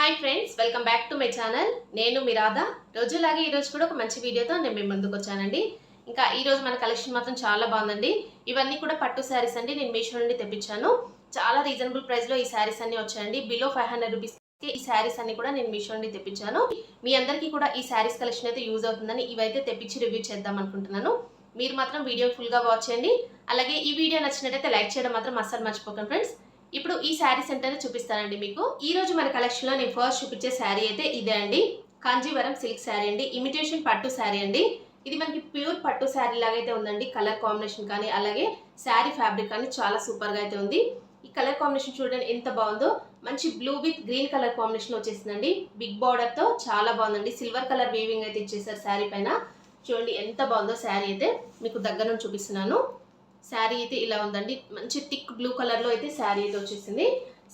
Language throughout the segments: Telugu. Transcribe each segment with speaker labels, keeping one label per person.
Speaker 1: Hi friends, welcome back to my channel. నేను మీ రాధా. రోజులాగే ఈ రోజు కూడా ఒక మంచి వీడియోతో నేను మీ ముందుకు వచ్చానండి. ఇంకా ఈ రోజు మన కలెక్షన్ మాత్రం చాలా బాగుందండి. ఇవన్నీ కూడా పట్టు శారీస్ అండి. నేను మీషో నుండి తెప్పించాను. చాలా రీజనబుల్ ప్రైస్ లో ఈ శారీస్ అన్ని వచ్చాయండి. బిలో 500 రూపీస్ కి ఈ శారీస్ అన్ని కూడా నేను మీషో నుండి తెప్పించాను. మీ అందరికీ కూడా ఈ శారీస్ కలెక్షన్ అయితే యూజ్ అవుతుందని ఇవైతే తెప్పించి రివ్యూ చేద్దాం అనుకుంటున్నాను. మీరు మాత్రం వీడియో ఫుల్ గా వాచ్ చేయండి. అలాగే ఈ వీడియో నచ్చినట్లయితే లైక్ చేయడం మాత్రం అస్సలు మర్చిపోకండి ఫ్రెండ్స్. ఇప్పుడు ఈ శారీస్ ఏంటనే చూపిస్తానండి మీకు. ఈ రోజు మన కలెక్షన్ లో నేను ఫస్ట్ చూపించే శారీ అయితే ఇదే అండి. కాంజీవరం సిల్క్ శారీ అండి. ఇమిటేషన్ పట్టు శారీ అండి. ఇది మనకి ప్యూర్ పట్టు శారీ లాగా అయితే ఉందండి. కలర్ కాంబినేషన్ కానీ అలాగే శారీ ఫ్యాబ్రిక్ కానీ చాలా సూపర్ గా అయితే ఉంది. ఈ కలర్ కాంబినేషన్ చూడండి ఎంత బాగుందో. మంచి blue with green colour combination వచ్చేసిందండి. బిగ్ బార్డర్ తో చాలా బాగుందండి. సిల్వర్ కలర్ వీవింగ్ అయితే ఇచ్చేసారు శారీ పైన. చూడండి ఎంత బాగుందో శారీ అయితే. మీకు దగ్గర నుంచి చూపిస్తున్నాను. శారీ అయితే ఇలా ఉందండి. మంచి థిక్ బ్లూ కలర్ లో అయితే శారీ అయితే వచ్చేసింది.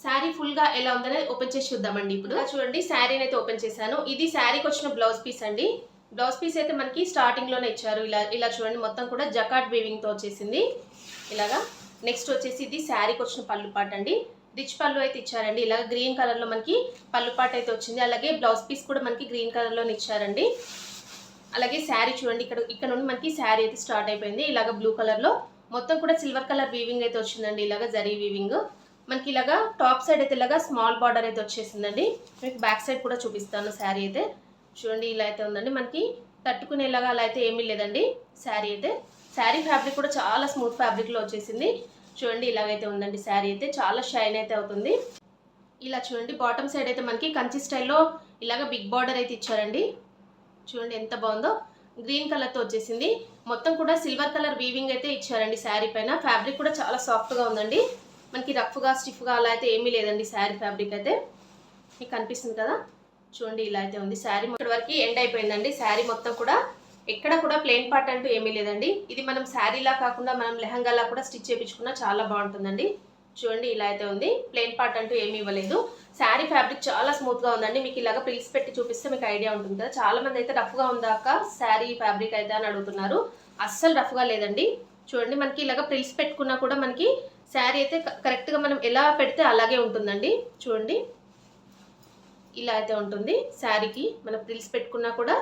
Speaker 1: శారీ ఫుల్ గా ఎలా ఉందనేది ఓపెన్ చేసి చూద్దామండి. ఇప్పుడు చూడండి శారీని అయితే ఓపెన్ చేశాను. ఇది శారీకి వచ్చిన బ్లౌజ్ పీస్ అండి. బ్లౌజ్ పీస్ అయితే మనకి స్టార్టింగ్ లోనే ఇచ్చారు. ఇలా చూడండి మొత్తం కూడా జకాట్ వీవింగ్ తో వచ్చేసింది ఇలాగా. నెక్స్ట్ వచ్చేసి ఇది శారీకి వచ్చిన పళ్ళు పాట అండి. రిచ్ పళ్ళు అయితే ఇచ్చారండి. ఇలా గ్రీన్ కలర్ లో మనకి పళ్ళు పాట అయితే వచ్చింది. అలాగే బ్లౌజ్ పీస్ కూడా మనకి గ్రీన్ కలర్ లోనే ఇచ్చారండి. అలాగే శారీ చూడండి ఇక్కడ నుండి మనకి శారీ అయితే స్టార్ట్ అయిపోయింది. ఇలాగ బ్లూ కలర్ లో మొత్తం కూడా సిల్వర్ కలర్ వీవింగ్ అయితే వచ్చిందండి. ఇలాగా జరీ వీవింగ్ మనకి ఇలాగా టాప్ సైడ్ అయితే ఇలాగా స్మాల్ బార్డర్ అయితే వచ్చేసిందండి. మీకు బ్యాక్ సైడ్ కూడా చూపిస్తాను. శారీ అయితే చూడండి ఇలా అయితే ఉందండి. మనకి తట్టుకునేలాగా అలా అయితే ఏమీ లేదండి శారీ అయితే. శారీ ఫ్యాబ్రిక్ కూడా చాలా స్మూత్ ఫ్యాబ్రిక్ లో వచ్చేసింది. చూడండి ఇలాగైతే ఉందండి. శారీ అయితే చాలా షైన్ అయితే అవుతుంది. ఇలా చూడండి బాటమ్ సైడ్ అయితే మనకి కంచి స్టైల్లో ఇలాగ బిగ్ బార్డర్ అయితే ఇచ్చారండి. చూడండి ఎంత బాగుందో. గ్రీన్ కలర్ తో వచ్చేసింది. మొత్తం కూడా సిల్వర్ కలర్ వీవింగ్ అయితే ఇచ్చారండి శారీ పైన. ఫ్యాబ్రిక్ కూడా చాలా సాఫ్ట్ గా ఉందండి. మనకి రఫ్ గా స్టిఫ్ గా అలా అయితే ఏమీ లేదండి శారీ ఫ్యాబ్రిక్ అయితే. మీకు కనిపిస్తుంది కదా చూడండి ఇలా అయితే ఉంది. శారీ ఇక్కడ వరకు ఎండ్ అయిపోయిందండి. శారీ మొత్తం కూడా ఎక్కడ కూడా ప్లెయిన్ పార్ట్ అంటూ ఏమీ లేదండి. ఇది మనం శారీలా కాకుండా మనం లెహంగాలా కూడా స్టిచ్ చేయించుకున్నా చాలా బాగుంటుందండి. చూడండి ఇలా అయితే ఉంది. ప్లెయిన్ పార్ట్ అంటూ ఏమీ ఇవ్వలేదు. శారీ ఫ్యాబ్రిక్ చాలా స్మూత్ గా ఉందండి. మీకు ఇలాగ ప్రిల్స్ పెట్టి చూపిస్తే మీకు ఐడియా ఉంటుంది కదా. చాలా మంది అయితే రఫ్ గా ఉందాక శారీ ఫ్యాబ్రిక్ అయితే అని అడుగుతున్నారు. అస్సలు రఫ్ గా లేదండి. చూడండి మనకి ఇలాగ ప్రిల్స్ పెట్టుకున్నా కూడా మనకి శారీ అయితే కరెక్ట్ గా మనం ఎలా పెడితే అలాగే ఉంటుందండి. చూడండి ఇలా అయితే ఉంటుంది. శారీకి మనం ప్రిల్స్ పెట్టుకున్నా కూడా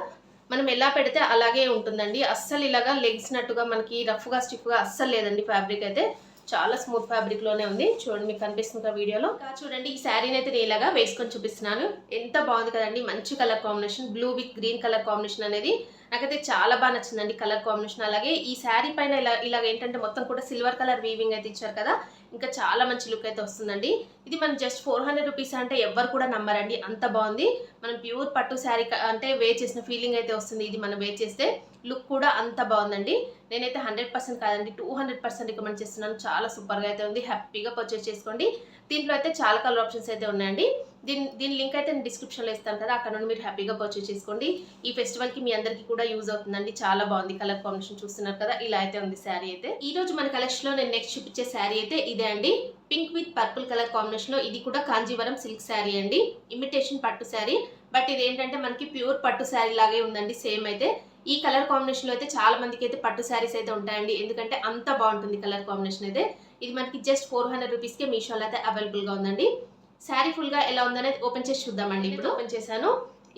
Speaker 1: మనం ఎలా పెడితే అలాగే ఉంటుందండి. అస్సలు ఇలాగా లెగ్సినట్టుగా మనకి రఫ్ గా స్టిఫ్ గా అస్సలు లేదండి. ఫ్యాబ్రిక్ అయితే చాలా స్మూత్ ఫ్యాబ్రిక్ లోనే ఉంది. చూడండి మీకు కనిపిస్తుంది వీడియోలో. చూడండి ఈ శారీని అయితే నేను ఇలాగా వేసుకొని చూపిస్తున్నాను. ఎంత బాగుంది కదండి. మంచి colour combination blue with green colour combination అనేది నాకైతే చాలా బాగా నచ్చిందండి కలర్ కాంబినేషన్. అలాగే ఈ శారీ పైన ఇలాగ ఏంటంటే మొత్తం కూడా సిల్వర్ కలర్ వీవింగ్ అయితే ఇచ్చారు కదా. ఇంకా చాలా మంచి లుక్ అయితే వస్తుందండి. ఇది మనం జస్ట్ 400 రూపీస్ అంటే ఎవ్వరు కూడా నమ్మరండి. అంత బాగుంది. మనం ప్యూర్ పట్టు శారీ అంటే వేర్ చేసిన ఫీలింగ్ అయితే వస్తుంది. ఇది మనం వేర్ చేస్తే లుక్ కూడా అంత బాగుందండి. నేనైతే 100% కాదండి 200% రికమెండ్ చేస్తున్నాను. చాలా సూపర్గా అయితే ఉంది. హ్యాపీగా పర్చేస్ చేసుకోండి. దీంట్లో అయితే చాలా కలర్ ఆప్షన్స్ అయితే ఉన్నాయండి. దీని లింక్ అయితే నేను డిస్క్రిప్షన్లో ఇస్తాను కదా. అక్కడ నుండి మీరు హ్యాపీగా పర్చేస్ చేసుకోండి. ఈ ఫెస్టివల్కి మీ అందరికీ కూడా యూజ్ అవుతుందండి. చాలా బాగుంది. కలర్ కాంబినేషన్ చూస్తున్నారు కదా. ఇలా అయితే ఉంది శారీ అయితే. ఈ రోజు మన కలెక్షన్లో నేను నెక్స్ట్ చూపించే శారీ అయితే ఇదే అండి. Pink with purple colour combination లో ఇది కూడా కాంజీవరం సిల్క్ శారీ అండి. ఇమిటేషన్ పట్టు శారీ. బట్ ఇది ఏంటంటే మనకి ప్యూర్ పట్టు శారీ లాగే ఉందండి. సేమ్ అయితే ఈ కలర్ కాంబినేషన్ లో అయితే చాలా మందికి అయితే పట్టు శారీస్ అయితే ఉంటాయండి. ఎందుకంటే అంత బాగుంటుంది కలర్ కాంబినేషన్ అయితే. ఇది మనకి జస్ట్ 400 రూపీస్ కే మీషోలో అయితే అవైలబుల్ గా ఉందండి. శారీ ఫుల్ గా ఎలా ఉందనేది ఓపెన్ చేసి చూద్దామండి. ఇప్పుడు ఓపెన్ చేశాను.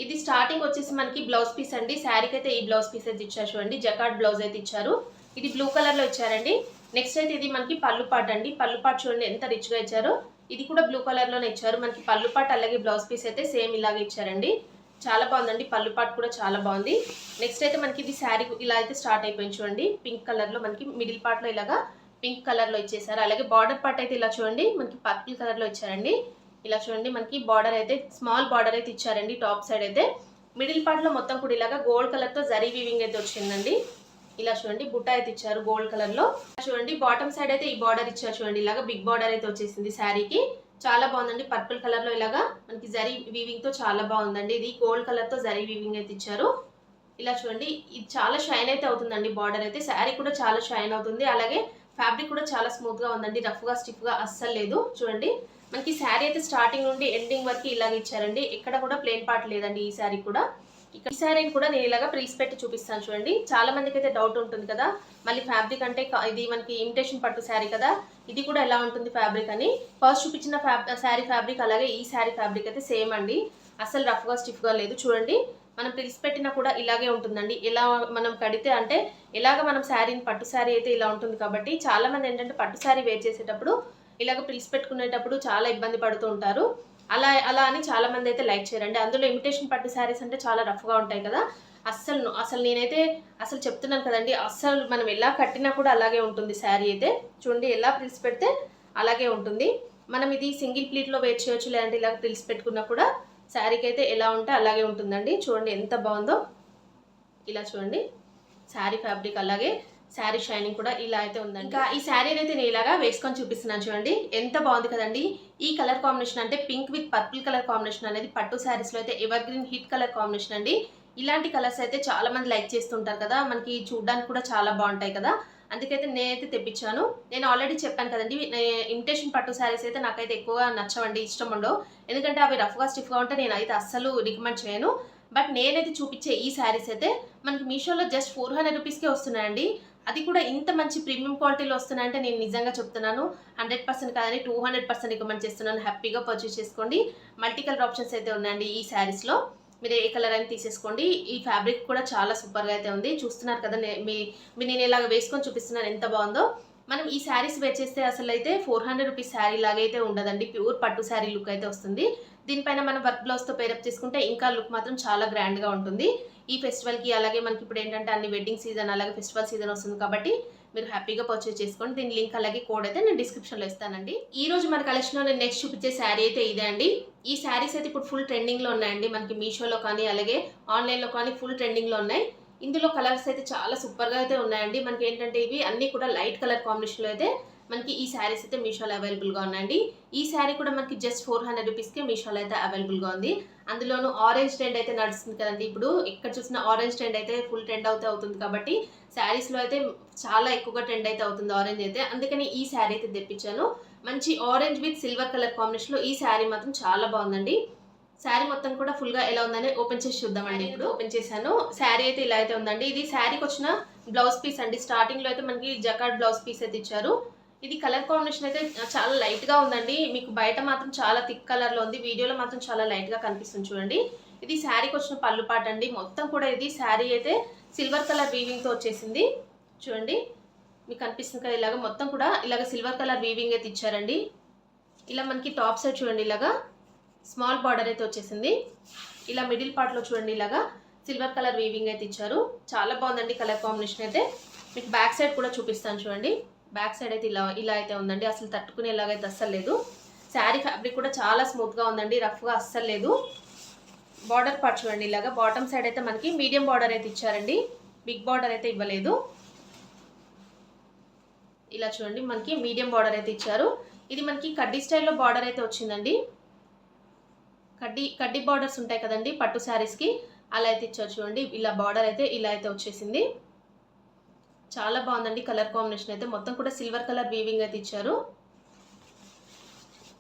Speaker 1: ఇది స్టార్టింగ్ వచ్చేసి మనకి బ్లౌజ్ పీస్ అండి. శారీకి అయితే ఈ బ్లౌజ్ పీస్ అయితే ఇచ్చారు చూడండి. జకార్డ్ బ్లౌజ్ అయితే ఇచ్చారు. ఇది బ్లూ కలర్ లో ఇచ్చారండి. నెక్స్ట్ అయితే ఇది మనకి పళ్ళు పాట్ అండి. పళ్ళు పాట్ చూడండి ఎంత రిచ్ గా ఇచ్చారో. ఇది కూడా బ్లూ కలర్ లోనే ఇచ్చారు. మనకి పళ్ళు పాట్ అలాగే బ్లౌజ్ పీస్ అయితే సేమ్ ఇలాగే ఇచ్చారండి. చాలా బాగుందండి. పళ్ళు పాట్ కూడా చాలా బాగుంది. నెక్స్ట్ అయితే మనకి ఇది శారీ ఇలా అయితే స్టార్ట్ అయిపోయింది చూడండి. పింక్ కలర్ లో మనకి మిడిల్ పార్ట్ లో ఇలాగా పింక్ కలర్ లో ఇచ్చేసారు. అలాగే బార్డర్ పార్ట్ అయితే ఇలా చూడండి మనకి పర్పుల్ కలర్ లో ఇచ్చారండి. ఇలా చూడండి మనకి బార్డర్ అయితే స్మాల్ బార్డర్ అయితే ఇచ్చారండి. టాప్ సైడ్ అయితే మిడిల్ పార్ట్ లో మొత్తం కూడా ఇలాగా గోల్డ్ కలర్ తో జరీ వీవింగ్ అయితే వచ్చిందండి. ఇలా చూడండి బుట్ట అయితే ఇచ్చారు గోల్డ్ కలర్ లో. చూడండి బాటమ్ సైడ్ అయితే ఈ బార్డర్ ఇచ్చారు చూడండి. ఇలాగా బిగ్ బార్డర్ అయితే వచ్చేసింది శారీకి. చాలా బాగుందండి. పర్పుల్ కలర్ లో ఇలాగా మనకి జరీ వీవింగ్ తో చాలా బాగుందండి. ఇది గోల్డ్ కలర్ తో జరీ వీవింగ్ అయితే ఇచ్చారు. ఇలా చూడండి ఇది చాలా షైన్ అయితే అవుతుందండి. బార్డర్ అయితే శారీ కూడా చాలా షైన్ అవుతుంది. అలాగే ఫ్యాబ్రిక్ కూడా చాలా స్మూత్ గా ఉందండి. రఫ్ గా స్టిఫ్ గా అస్సలు లేదు. చూడండి మనకి శారీ అయితే స్టార్టింగ్ నుండి ఎండింగ్ వరకు ఇలాగ ఇచ్చారండి. ఎక్కడ కూడా ప్లెయిన్ పార్ట్ లేదండి ఈ శారీ కూడా. ఇక్కడ ఈ శారీని కూడా నేను ఇలాగా ప్రిల్స్ పెట్టి చూపిస్తాను చూడండి. చాలా మందికి అయితే డౌట్ ఉంటుంది కదా, మళ్ళీ ఫ్యాబ్రిక్ అంటే ఇది మనకి ఇమిటేషన్ పట్టు శారీ కదా, ఇది కూడా ఎలా ఉంటుంది ఫ్యాబ్రిక్ అని. ఫస్ట్ చూపించిన శారీ ఫ్యాబ్రిక్ అలాగే ఈ శారీ ఫ్యాబ్రిక్ అయితే సేమ్ అండి. అసలు రఫ్గా స్టిఫ్గా లేదు. చూడండి మనం ప్రిల్స్ పెట్టినా కూడా ఇలాగే ఉంటుందండి. ఎలా మనం కడితే అంటే ఎలాగ మనం శారీని పట్టు శారీ అయితే ఇలా ఉంటుంది కాబట్టి చాలామంది ఏంటంటే పట్టు శారీ వేర్ చేసేటప్పుడు ఇలాగ ప్రిల్స్ పెట్టుకునేటప్పుడు చాలా ఇబ్బంది పడుతూ ఉంటారు. అలా అని చాలామంది అయితే లైక్ చేయరండి. అందులో ఇమిటేషన్ పట్టు శారీస్ అంటే చాలా రఫ్గా ఉంటాయి కదా. అసలు నేనైతే అసలు చెప్తున్నాను కదండి, అస్సలు మనం ఎలా కట్టినా కూడా అలాగే ఉంటుంది శారీ అయితే. చూడండి ఎలా ప్రిల్స్ పెడితే అలాగే ఉంటుంది. మనం ఇది సింగిల్ ప్లీట్లో వేర్ చేయొచ్చు, లేదంటే ఇలా ప్రిల్స్ పెట్టుకున్నా కూడా శారీకి అయితే ఎలా ఉంటే అలాగే ఉంటుందండి. చూడండి ఎంత బాగుందో. ఇలా చూడండి శారీ ఫ్యాబ్రిక్ అలాగే శారీ షైనింగ్ కూడా ఇలా అయితే ఉందండి. ఇంకా ఈ శారీని అయితే నేను ఇలాగా వేసుకొని చూపిస్తున్నాను. చూడండి ఎంత బాగుంది కదండి. ఈ కలర్ కాంబినేషన్ అంటే pink with purple colour combination అనేది పట్టు శారీస్లో అయితే ever green hit colour combination అండి. ఇలాంటి కలర్స్ అయితే చాలా మంది లైక్ చేస్తుంటారు కదా, మనకి చూడడానికి కూడా చాలా బాగుంటాయి కదా. అందుకైతే నేనైతే తెప్పించాను. నేను ఆల్రెడీ చెప్పాను కదండి, ఇమిటేషన్ పట్టు శారీస్ అయితే నాకైతే ఎక్కువగా నచ్చవండి, ఇష్టం ఉండవు. ఎందుకంటే అవి రఫ్గా స్టిఫ్గా ఉంటే నేను అయితే అస్సలు రికమెండ్ చేయను. బట్ నేనైతే చూపించే ఈ శారీస్ అయితే మనకి మీషోలో జస్ట్ 400 రూపీస్కే వస్తున్నాయండి. అది కూడా ఇంత మంచి ప్రీమియం క్వాలిటీలో వస్తున్నాయంటే నేను నిజంగా చెప్తున్నాను 100% కాదని 200% రికమెండ్ చేస్తున్నాను. హ్యాపీగా పర్చేస్ చేసుకోండి. మల్టీ కలర్ ఆప్షన్స్ అయితే ఉన్నాయండి ఈ శారీస్లో. మీరు ఏ కలర్ అయినా తీసేసుకోండి. ఈ ఫ్యాబ్రిక్ కూడా చాలా సూపర్గా అయితే ఉంది. చూస్తున్నారు కదా, నేను ఇలాగ వేసుకొని చూపిస్తున్నాను ఎంత బాగుందో. మనం ఈ శారీస్ వేర్ చేస్తే అసలు అయితే 400 రూపీస్ శారీ లాగైతే ఉండదండి. ప్యూర్ పట్టు శారీ లుక్ అయితే వస్తుంది. దీనిపైన మనం వర్క్ బ్లౌజ్తో పేరప్ చేసుకుంటే ఇంకా లుక్ మాత్రం చాలా గ్రాండ్గా ఉంటుంది. ఈ ఫెస్టివల్కి అలాగే మనకి ఇప్పుడు ఏంటంటే అన్ని వెడ్డింగ్ సీజన్ అలాగే ఫెస్టివల్ సీజన్ వస్తుంది కాబట్టి మీరు హ్యాపీగా పర్చేస్ చేసుకోండి. దీని లింక్ అలాగే కోడ్ అయితే నేను డిస్క్రిప్షన్లో ఇస్తానండి. ఈ రోజు మన కలెక్షన్లో నేను నెక్స్ట్ చూపించే శారీ అయితే ఇదే అండి. ఈ శారీస్ అయితే ఇప్పుడు ఫుల్ ట్రెండింగ్లో ఉన్నాయండి. మనకి మీషోలో కానీ అలాగే ఆన్లైన్లో కానీ ఫుల్ ట్రెండింగ్లో ఉన్నాయి. ఇందులో కలర్స్ అయితే చాలా సూపర్గా అయితే ఉన్నాయండి. మనకి ఏంటంటే ఇవి అన్నీ కూడా లైట్ కలర్ కాంబినేషన్లో అయితే మనకి ఈ శారీస్ అయితే మీషోలో అవైలబుల్గా ఉన్నాయండి. ఈ శారీ కూడా మనకి జస్ట్ 400 రూపీస్కే మీషోలో అయితే అవైలబుల్గా ఉంది. అందులోనూ ఆరెంజ్ ట్రెండ్ అయితే నడుస్తుంది కదండి. ఇప్పుడు ఎక్కడ చూసిన ఆరెంజ్ ట్రెండ్ అయితే ఫుల్ ట్రెండ్ అవుతుంది కాబట్టి శారీస్లో అయితే చాలా ఎక్కువగా ట్రెండ్ అయితే అవుతుంది ఆరెంజ్ అయితే. అందుకని ఈ శారీ అయితే తెప్పించాను. మంచి ఆరెంజ్ విత్ సిల్వర్ కలర్ కాంబినేషన్లో ఈ శారీ మాత్రం చాలా బాగుందండి. శారీ మొత్తం కూడా ఫుల్గా ఎలా ఉందని ఓపెన్ చేసి చూద్దామండి. ఇప్పుడు ఓపెన్ చేశాను. శారీ అయితే ఇలా అయితే ఉందండి. ఇది శారీకి వచ్చిన బ్లౌజ్ పీస్ అండి. స్టార్టింగ్లో అయితే మనకి జకార్డ్ బ్లౌజ్ పీస్ అయితే ఇచ్చారు. ఇది కలర్ కాంబినేషన్ అయితే చాలా లైట్గా ఉందండి. మీకు బయట మాత్రం చాలా థిక్ కలర్లో ఉంది, వీడియోలో మాత్రం చాలా లైట్గా కనిపిస్తుంది చూడండి. ఇది శారీకి వచ్చిన పళ్ళు పాట అండి. మొత్తం కూడా ఇది శారీ అయితే సిల్వర్ కలర్ వీవింగ్తో వచ్చేసింది. చూడండి మీకు కనిపిస్తుంది కదా, ఇలాగ మొత్తం కూడా ఇలాగ సిల్వర్ కలర్ వీవింగ్ అయితే ఇచ్చారండి. ఇలా మనకి టాప్ సైడ్ చూడండి ఇలాగా స్మాల్ బార్డర్ అయితే వచ్చేసింది. ఇలా మిడిల్ పార్ట్లో చూడండి ఇలాగా సిల్వర్ కలర్ వీవింగ్ అయితే ఇచ్చారు. చాలా బాగుందండి కలర్ కాంబినేషన్ అయితే. మీకు బ్యాక్ సైడ్ కూడా చూపిస్తాను చూడండి. బ్యాక్ సైడ్ అయితే ఇలా అయితే ఉందండి. అసలు తట్టుకునేలాగైతే అస్సలు లేదు. శారీ ఫ్యాబ్రిక్ కూడా చాలా స్మూత్గా ఉందండి, రఫ్గా అస్సలు లేదు. బార్డర్ పార్ట్ చూడండి ఇలాగా బాటమ్ సైడ్ అయితే మనకి మీడియం బార్డర్ అయితే ఇచ్చారండి, బిగ్ బార్డర్ అయితే ఇవ్వలేదు. ఇలా చూడండి మనకి మీడియం బార్డర్ అయితే ఇచ్చారు. ఇది మనకి కడ్డీ స్టైల్లో బార్డర్ అయితే వచ్చిందండి. కడ్డీ బార్డర్స్ ఉంటాయి కదండి పట్టు శారీస్కి, అలా అయితే ఇచ్చారు చూడండి. ఇలా బార్డర్ అయితే ఇలా అయితే వచ్చేసింది. చాలా బాగుందండి కలర్ కాంబినేషన్ అయితే. మొత్తం కూడా సిల్వర్ కలర్ వీవింగ్ అయితే ఇచ్చారు.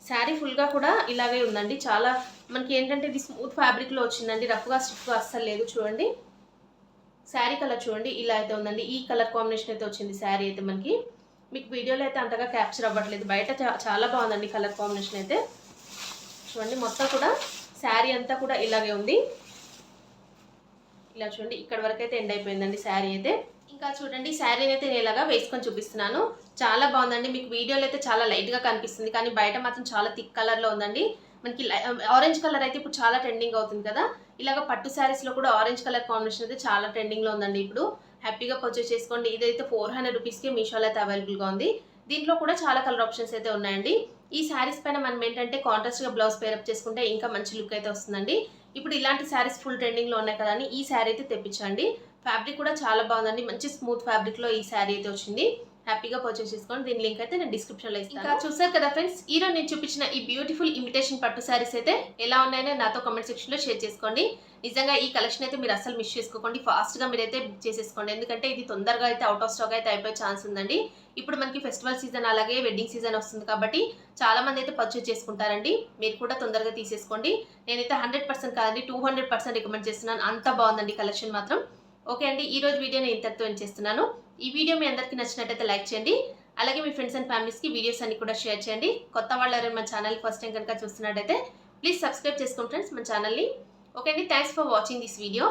Speaker 1: శారీ ఫుల్గా కూడా ఇలాగే ఉందండి. చాలా మనకి ఏంటంటే ఇది స్మూత్ ఫ్యాబ్రిక్లో వచ్చిందండి, రఫ్గా స్టిఫ్గా అస్సలు లేదు. చూడండి శారీ కలర్ చూడండి ఇలా అయితే ఉందండి. ఈ కలర్ కాంబినేషన్ అయితే వచ్చింది శారీ అయితే మనకి. మీకు వీడియోలో అయితే అంతగా క్యాప్చర్ అవ్వట్లేదు, బయట చాలా బాగుందండి కలర్ కాంబినేషన్ అయితే. చూడండి మొత్తం కూడా శారీ అంతా కూడా ఇలాగే ఉంది. ఇలా చూడండి ఇక్కడ వరకు అయితే ఎండ్ అయిపోయిందండి శారీ అయితే. ఇంకా చూడండి శారీని అయితే నేను ఇలాగా వేసుకొని చూపిస్తున్నాను. చాలా బాగుందండి. మీకు వీడియోలో అయితే చాలా లైట్గా కనిపిస్తుంది కానీ బయట మాత్రం చాలా థిక్ కలర్లో ఉందండి. మనకి ఆరెంజ్ కలర్ అయితే ఇప్పుడు చాలా ట్రెండింగ్ అవుతుంది కదా. ఇలాగ పట్టు శారీస్లో కూడా ఆరెంజ్ కలర్ కాంబినేషన్ అయితే చాలా ట్రెండింగ్లో ఉందండి ఇప్పుడు. హ్యాపీగా పర్చేస్ చేసుకోండి. ఇదైతే 400 రూపీస్కే మీషోలో అయితే అవైలబుల్గా ఉంది. దీంట్లో కూడా చాలా కలర్ ఆప్షన్స్ అయితే ఉన్నాయండి. ఈ శారీస్ పైన మనం ఏంటంటే కాంట్రాస్ట్గా బ్లౌజ్ పేరప్ చేసుకుంటే ఇంకా మంచి లుక్ అయితే వస్తుందండి. ఇప్పుడు ఇలాంటి శారీస్ ఫుల్ ట్రెండింగ్లో ఉన్నాయి కదా అని ఈ శారీ అయితే తెప్పించండి. ఫ్యాబ్రిక్ కూడా చాలా బాగుందండి, మంచి స్మూత్ ఫ్యాబ్రిక్లో ఈ శారీ అయితే వచ్చింది. హ్యాపీగా పర్చేస్ చేసుకోండి. దీని లింక్ అయితే నేను డిస్క్రిప్షన్లో ఇస్తాను. ఇంకా చూసారు కదా ఫ్రెండ్స్, ఈరోజు నేను చూపించిన ఈ బ్యూటిఫుల్ ఇమిటేషన్ పట్టు శారీస్ అయితే ఎలా ఉన్నాయో నాతో కామెంట్ సెక్షన్లో షేర్ చేసుకోండి. నిజంగా ఈ కలెక్షన్ అయితే మీరు అసలు మిస్ చేసుకోకండి. ఫాస్ట్గా మీరైతే బుక్ చేసేసుకోండి, ఎందుకంటే ఇది తొందరగా అయితే అవుట్ ఆఫ్ స్టాక్ అయితే అయిపోయే ఛాన్స్ ఉందండి. ఇప్పుడు మనకి ఫెస్టివల్ సీజన్ అలాగే వెడ్డింగ్ సీజన్ వస్తుంది కాబట్టి చాలా మంది అయితే పర్చేస్ చేసుకుంటారండి. మీరు కూడా తొందరగా తీసేసుకోండి. నేనైతే 100% కాదండి 200% రికమెండ్ చేస్తున్నాను. అంత బాగుందండి కలెక్షన్ మాత్రం. ఓకే అండి, ఈ రోజు వీడియో నేను ఇంతటితో ఎండ్ చేస్తున్నాను. ఈ వీడియో మీ అందరికీ నచ్చినట్టయితే లైక్ చేయండి. అలాగే మీ ఫ్రెండ్స్ అండ్ ఫ్యామిలీస్కి వీడియోస్ అన్ని కూడా షేర్ చేయండి. కొత్త వాళ్ళు ఎవరైనా మన ఛానల్ ఫస్ట్ టైం కనుక చూస్తున్నట్టయితే ప్లీజ్ సబ్స్క్రైబ్ చేసుకోండి ఫ్రెండ్స్ మన ఛానల్ని. ఓకే అండి, thanks for watching this video.